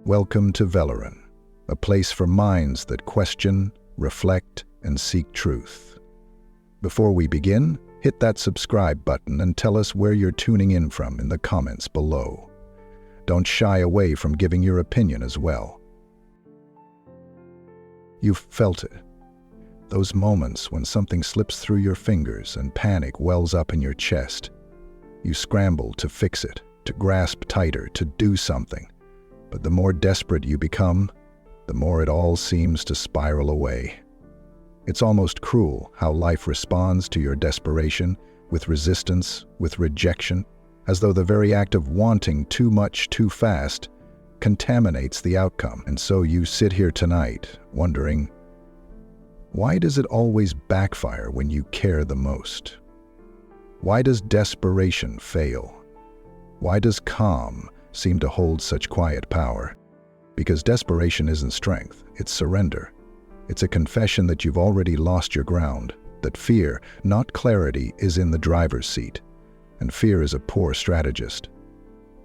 Welcome to Veloran, a place for minds that question, reflect, and seek truth. Before we begin, hit that subscribe button and tell us where you're tuning in from in the comments below. Don't shy away from giving your opinion as well. You've felt it. Those moments when something slips through your fingers and panic wells up in your chest. You scramble to fix it, to grasp tighter, to do something. But the more desperate you become, the more it all seems to spiral away. It's almost cruel how life responds to your desperation, with resistance, with rejection, as though the very act of wanting too much too fast contaminates the outcome. And so you sit here tonight, wondering, why does it always backfire when you care the most? Why does desperation fail? Why does calm seem to hold such quiet power? Because desperation isn't strength, it's surrender. It's a confession that you've already lost your ground, that fear, not clarity, is in the driver's seat. And fear is a poor strategist.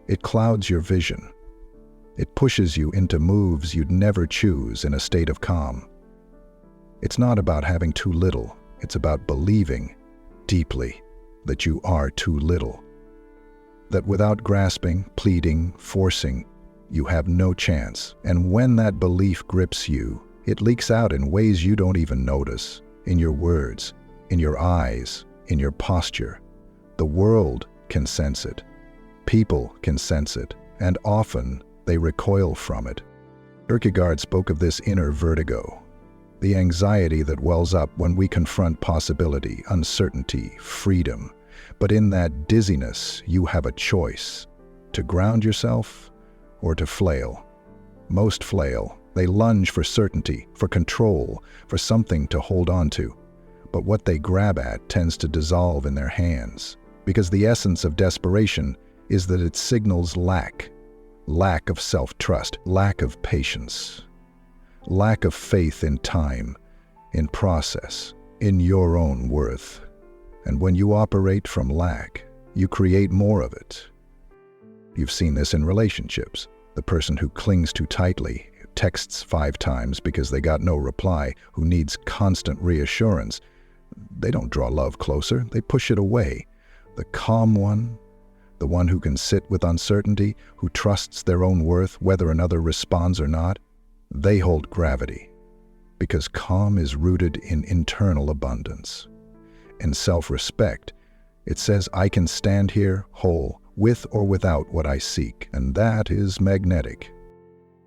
It clouds your vision. It pushes you into moves you'd never choose in a state of calm. It's not about having too little, it's about believing deeply that you are too little. That without grasping, pleading, forcing, you have no chance. And when that belief grips you, it leaks out in ways you don't even notice, in your words, in your eyes, in your posture. The world can sense it. People can sense it, and often they recoil from it. Kierkegaard spoke of this inner vertigo, the anxiety that wells up when we confront possibility, uncertainty, freedom. But in that dizziness, you have a choice: to ground yourself or to flail. Most flail. They lunge for certainty, for control, for something to hold on to. But what they grab at tends to dissolve in their hands, because the essence of desperation is that it signals lack of self-trust, lack of patience, lack of faith in time, in process, in your own worth. And when you operate from lack, you create more of it. You've seen this in relationships. The person who clings too tightly, texts 5 times because they got no reply, who needs constant reassurance. They don't draw love closer, they push it away. The calm one, the one who can sit with uncertainty, who trusts their own worth whether another responds or not, they hold gravity. Because calm is rooted in internal abundance. In self-respect, it says, I can stand here whole, with or without what I seek, and that is magnetic.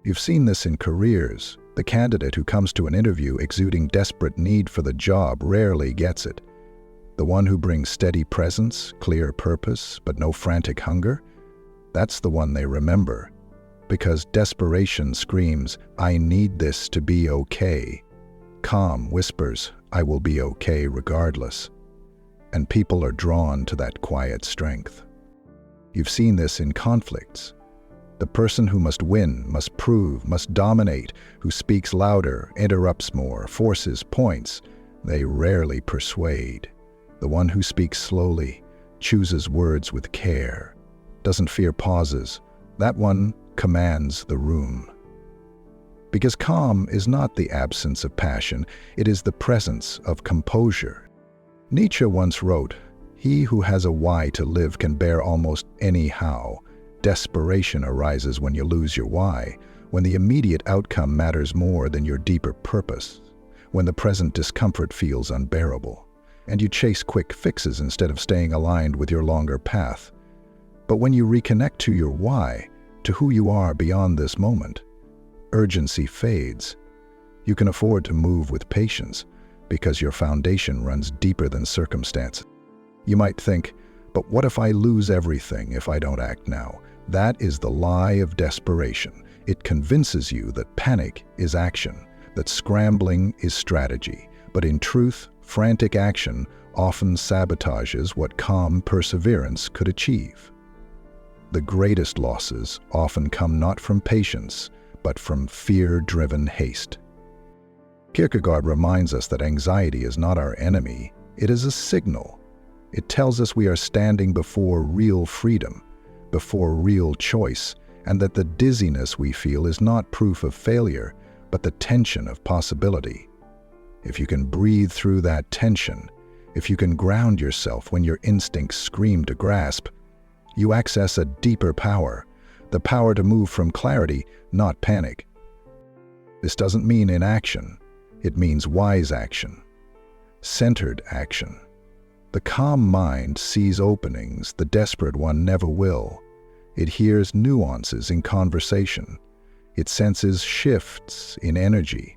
You've seen this in careers. The candidate who comes to an interview exuding desperate need for the job rarely gets it. The one who brings steady presence, clear purpose, but no frantic hunger, that's the one they remember. Because desperation screams, I need this to be okay. Calm whispers, I will be okay regardless. And people are drawn to that quiet strength. You've seen this in conflicts. The person who must win, must prove, must dominate, who speaks louder, interrupts more, forces points, they rarely persuade. The one who speaks slowly, chooses words with care, doesn't fear pauses, that one commands the room. Because calm is not the absence of passion, it is the presence of composure. Nietzsche once wrote, he who has a why to live can bear almost any how. Desperation arises when you lose your why, when the immediate outcome matters more than your deeper purpose, when the present discomfort feels unbearable, and you chase quick fixes instead of staying aligned with your longer path. But when you reconnect to your why, to who you are beyond this moment, urgency fades. You can afford to move with patience, because your foundation runs deeper than circumstance. You might think, but what if I lose everything if I don't act now? That is the lie of desperation. It convinces you that panic is action, that scrambling is strategy. But in truth, frantic action often sabotages what calm perseverance could achieve. The greatest losses often come not from patience, but from fear-driven haste. Kierkegaard reminds us that anxiety is not our enemy, it is a signal. It tells us we are standing before real freedom, before real choice, and that the dizziness we feel is not proof of failure, but the tension of possibility. If you can breathe through that tension, if you can ground yourself when your instincts scream to grasp, you access a deeper power, the power to move from clarity, not panic. This doesn't mean inaction. It means wise action, centered action. The calm mind sees openings the desperate one never will. It hears nuances in conversation. It senses shifts in energy.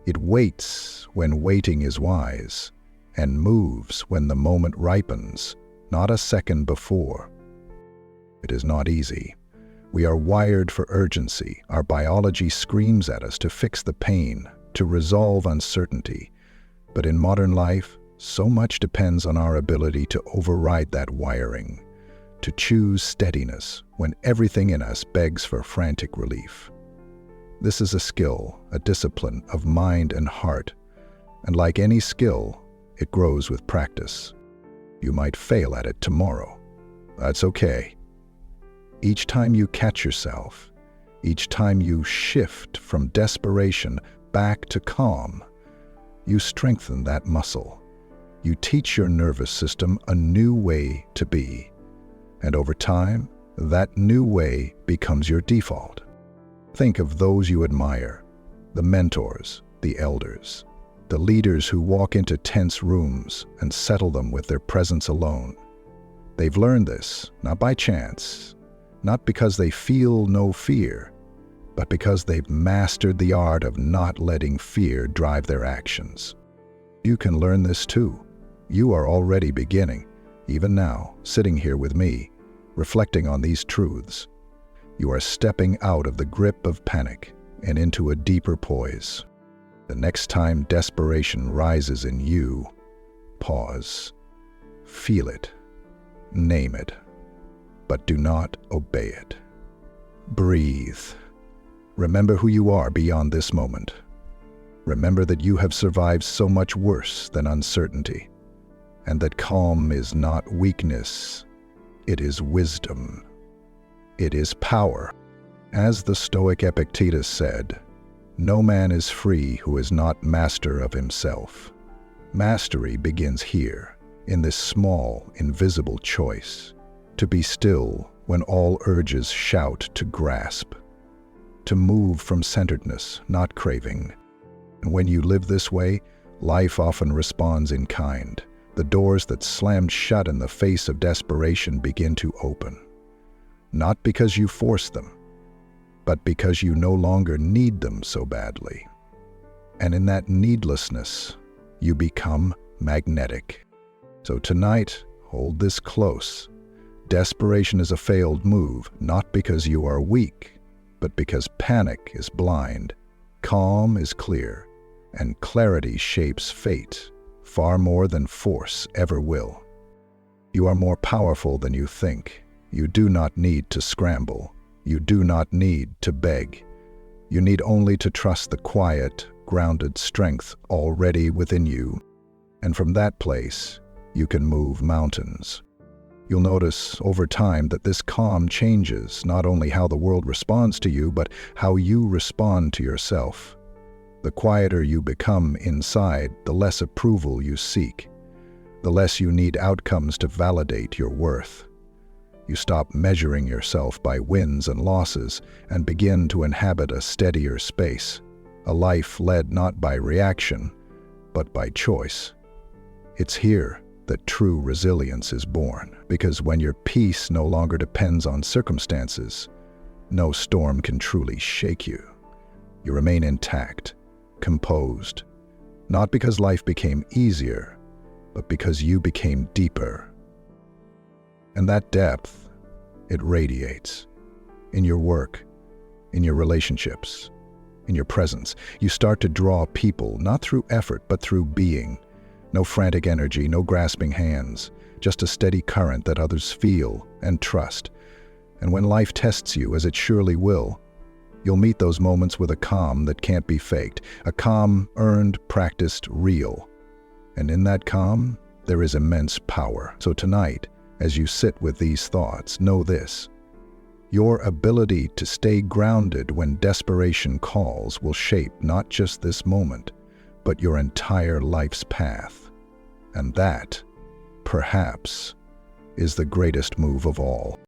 It waits when waiting is wise, and moves when the moment ripens, not a second before. It is not easy. We are wired for urgency. Our biology screams at us to fix the pain, to resolve uncertainty. But in modern life, so much depends on our ability to override that wiring, to choose steadiness when everything in us begs for frantic relief. This is a skill, a discipline of mind and heart, and like any skill, it grows with practice. You might fail at it tomorrow. That's okay. Each time you catch yourself, each time you shift from desperation back to calm, you strengthen that muscle. You teach your nervous system a new way to be. And over time, that new way becomes your default. Think of those you admire, the mentors, the elders, the leaders who walk into tense rooms and settle them with their presence alone. They've learned this, not by chance, not because they feel no fear, but because they've mastered the art of not letting fear drive their actions. You can learn this too. You are already beginning, even now, sitting here with me, reflecting on these truths. You are stepping out of the grip of panic and into a deeper poise. The next time desperation rises in you, pause, feel it, name it, but do not obey it. Breathe. Remember who you are beyond this moment. Remember that you have survived so much worse than uncertainty, and that calm is not weakness, it is wisdom. It is power. As the Stoic Epictetus said, "No man is free who is not master of himself." Mastery begins here, in this small, invisible choice, to be still when all urges shout to grasp, to move from centeredness, not craving. And when you live this way, life often responds in kind. The doors that slammed shut in the face of desperation begin to open. Not because you force them, but because you no longer need them so badly. And in that needlessness, you become magnetic. So tonight, hold this close. Desperation is a failed move, not because you are weak, but because panic is blind, calm is clear, and clarity shapes fate far more than force ever will. You are more powerful than you think. You do not need to scramble. You do not need to beg. You need only to trust the quiet, grounded strength already within you. And from that place, you can move mountains. You'll notice over time that this calm changes not only how the world responds to you, but how you respond to yourself. The quieter you become inside, the less approval you seek. The less you need outcomes to validate your worth. You stop measuring yourself by wins and losses and begin to inhabit a steadier space, a life led not by reaction, but by choice. It's here that true resilience is born, because when your peace no longer depends on circumstances, no storm can truly shake you. You remain intact, composed, not because life became easier, but because you became deeper. And that depth, it radiates. In your work, in your relationships, in your presence, you start to draw people, not through effort, but through being. No frantic energy, no grasping hands, just a steady current that others feel and trust. And when life tests you, as it surely will, you'll meet those moments with a calm that can't be faked, a calm earned, practiced, real. And in that calm, there is immense power. So tonight, as you sit with these thoughts, know this: Your ability to stay grounded when desperation calls will shape not just this moment, but your entire life's path. And that, perhaps, is the greatest move of all.